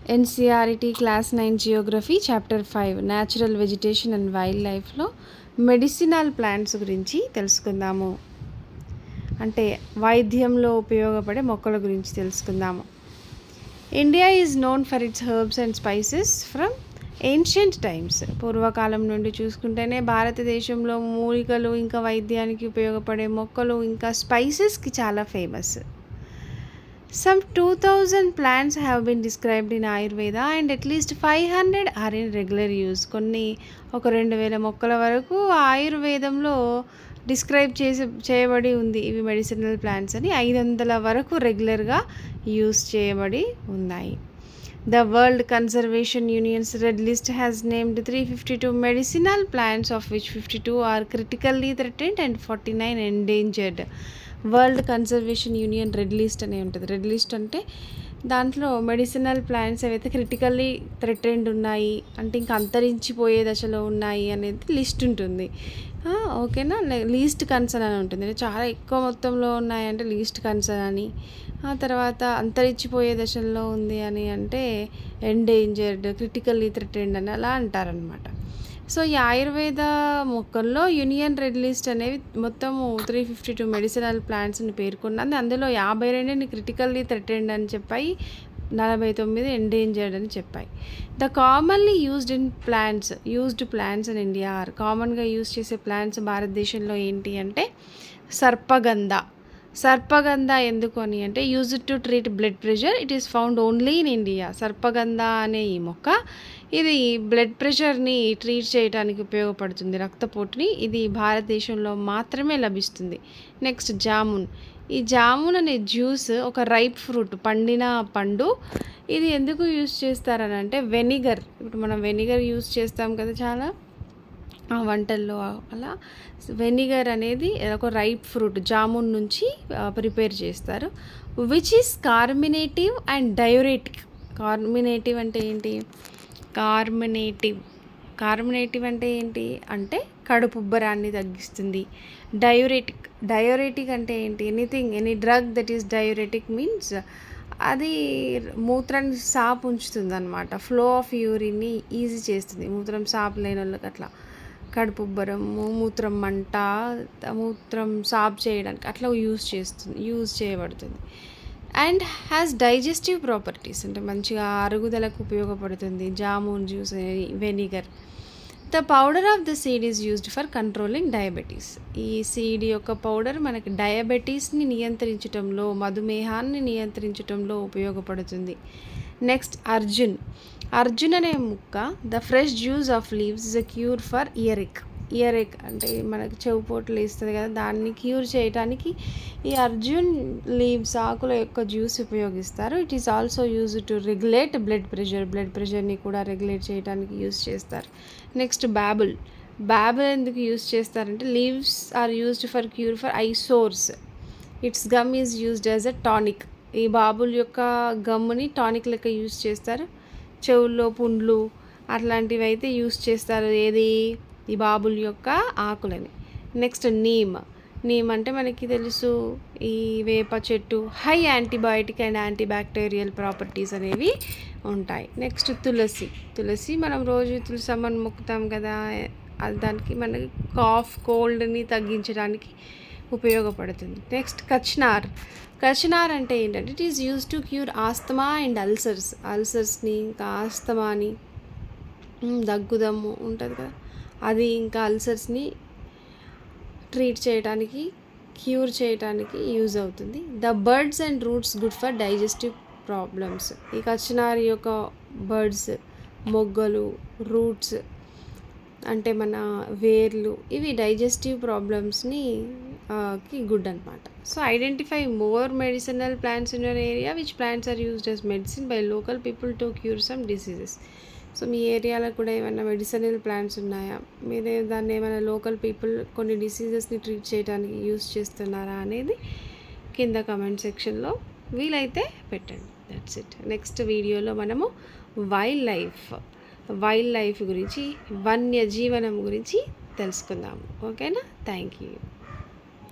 NCERT class 9 Geography chapter 5 natural vegetation and wild లైఫ్లో medicinal plants గురించి తెలుసుకుందాము. అంటే వైద్యంలో ఉపయోగపడే మొక్కల గురించి తెలుసుకుందాము. India is known for it's herbs and spices from ancient times. పూర్వకాలం నుండి చూసుకుంటేనే భారతదేశంలో మూలికలు ఇంకా వైద్యానికి ఉపయోగపడే మొక్కలు ఇంకా స్పైసెస్కి చాలా famous. Some 2000 plants have been described in Ayurveda and at least 500 are in regular use. కొన్ని ఒక 2000 మొక్కల వరకు ఆయుర్వేదంలో డిస్క్రైబ్ చేయబడి ఉంది. ఇవి మెడిసినల్ ప్లాంట్స్ అని 500 వరకు రెగ్యులర్గా యూస్ చేయబడి ఉన్నాయి. The World Conservation Union's Red List has named 352 medicinal plants, of which 52 are critically threatened and 49 endangered. World conservation union red list అనే ఉంటుంది. రెడ్ లిస్ట్ అంటే దాంట్లో మెడిసినల్ ప్లాంట్స్ ఏవైతే క్రిటికల్లీ థ్రెటెండ్ ఉన్నాయి అంటే ఇంకా అంతరించిపోయే దశలో ఉన్నాయి అనేది లిస్ట్ ఉంటుంది. ఓకేనా. లీస్ట్ కన్సర్న్ అని ఉంటుంది. చాలా ఎక్కువ మొత్తంలో ఉన్నాయంటే లీస్ట్ కన్సర్న్ అని, ఆ తర్వాత అంతరించిపోయే దశల్లో ఉంది అని అంటే ఎండేంజర్డ్, క్రిటికల్లీ థ్రెటెండ్ అని అలా అంటారనమాట. సో ఈ ఆయుర్వేద మొక్కల్లో యూనియన్ రెడ్ లిస్ట్ అనేవి మొత్తము 352 మెడిసినల్ ప్లాంట్స్ని పేర్కొన్నది. అందులో 52 క్రిటికల్లీ థ్రెటెండ్ అని చెప్పాయి, 49 ఎండేంజర్డ్ అని చెప్పాయి. The commonly used plants in India are. కామన్గా యూజ్ చేసే ప్లాంట్స్ భారతదేశంలో ఏంటి అంటే సర్పగంధ ఎందుకు అని అంటే use to treat blood pressure. It is found only in India. Sarpagandha అనే ఈ మొక్క ఇది బ్లడ్ ప్రెషర్ని ట్రీట్ చేయడానికి ఉపయోగపడుతుంది, రక్తపోటుని. ఇది భారతదేశంలో మాత్రమే లభిస్తుంది. నెక్స్ట్ జామున్. ఈ జామున్ అనే జ్యూస్ ఒక రైప్ ఫ్రూట్, పండిన పండు. ఇది ఎందుకు యూజ్ చేస్తారని అంటే వెనిగర్. ఇప్పుడు మనం వెనిగర్ యూజ్ చేస్తాం కదా చాలా వంటల్లో, అలా వెనిగర్ అనేది ఒక రైప్ ఫ్రూట్ జామున్ నుంచి ప్రిపేర్ చేస్తారు. Which is carminative and diuretic. Carminative అంటే ఏంటి? కార్మినేటివ్ అంటే ఏంటి అంటే కడుపుబ్బరాన్ని తగ్గిస్తుంది. డయూరెటిక్ అంటే ఏంటి? Any drug that is diuretic means అది మూత్రాన్ని సాపు ఉంచుతుంది అనమాట. ఫ్లో ఆఫ్ యూరిన్ని ఈజీ చేస్తుంది. మూత్రం సాపు లేని వాళ్ళకి అట్లా కడుపుబ్బరం, మూత్రం మంట, మూత్రం సాప్ చేయడానికి అట్లా యూజ్ చేయబడుతుంది. అండ్ హ్యాస్ డైజెస్టివ్ ప్రాపర్టీస్ అంటే మంచిగా అరుగుదలకు ఉపయోగపడుతుంది jamun juice, vinegar. The powder of the seed is used for controlling diabetes. ఈ సీడ్ యొక్క పౌడర్ మనకి డయాబెటీస్ని నియంత్రించడంలో, మధుమేహాన్ని నియంత్రించడంలో ఉపయోగపడుతుంది. నెక్స్ట్ అర్జున్ అనే ముక్క. The fresh juice of leaves is a cure for year అంటే మనకి చెవుపోట్లు వేస్తుంది కదా, దాన్ని క్యూర్ చేయడానికి ఈ అర్జున్ లీవ్స్ ఆకుల యొక్క జ్యూస్ ఉపయోగిస్తారు. It is also use to regulate blood ప్రెషర్ని కూడా రెగ్యులేట్ చేయడానికి యూజ్ చేస్తారు. నెక్స్ట్ బాబుల్ ఎందుకు యూజ్ చేస్తారంటే leaves are used for cure for eye sores. Its gum is used as a tonic. ఈ బాబుల్ యొక్క గమ్ని టానిక్ లెక్క యూజ్ చేస్తారు. చెవుల్లో పుండ్లు అట్లాంటివి అయితే యూజ్ చేస్తారు. ఏది? ఈ బాబుల్ యొక్క ఆకులని. నెక్స్ట్ నీమ్ అంటే మనకి తెలుసు ఈ వేప చెట్టు high antibiotic and antibacterial properties అనేవి ఉంటాయి. నెక్స్ట్ తులసి మనం రోజు తులసమ్మని మొక్కుతాం కదా, దానికి మనకి కాఫ్ కోల్డ్ని తగ్గించడానికి ఉపయోగపడుతుంది. నెక్స్ట్ కచ్నార్ అంటే ఏంటంటే it is use to cure asthma and అల్సర్స్ని, ఇంకా ఆస్తమాని, దగ్గుదమ్ము ఉంటుంది కదా అది, ఇంకా అల్సర్స్ని ట్రీట్ చేయడానికి, క్యూర్ చేయడానికి యూజ్ అవుతుంది. The birds and roots good for digestive problems. ఈ కచ్నార్ యొక్క బర్డ్స్, మొగ్గలు, రూట్స్ అంటే మన వేర్లు, ఇవి డైజెస్టివ్ ప్రాబ్లమ్స్ని కి గుడ్ అనమాట. So identify more medicinal plants in your area which plants are used as medicine by local people to cure some diseases. So మీ ఏరియాలో కూడా ఏమైనా మెడిసినల్ ప్లాంట్స్ ఉన్నాయా? మీరే దాన్ని ఏమైనా లోకల్ పీపుల్ కొన్ని డిసీజెస్ని ట్రీట్ చేయడానికి యూజ్ చేస్తున్నారా అనేది కింద కమెంట్ సెక్షన్లో వీలైతే పెట్టండి. That's it. నెక్స్ట్ వీడియోలో మనము వైల్డ్ లైఫ్ గురించి, వన్యజీవనం గురించి తెలుసుకుందాము. ఓకేనా? Thank you.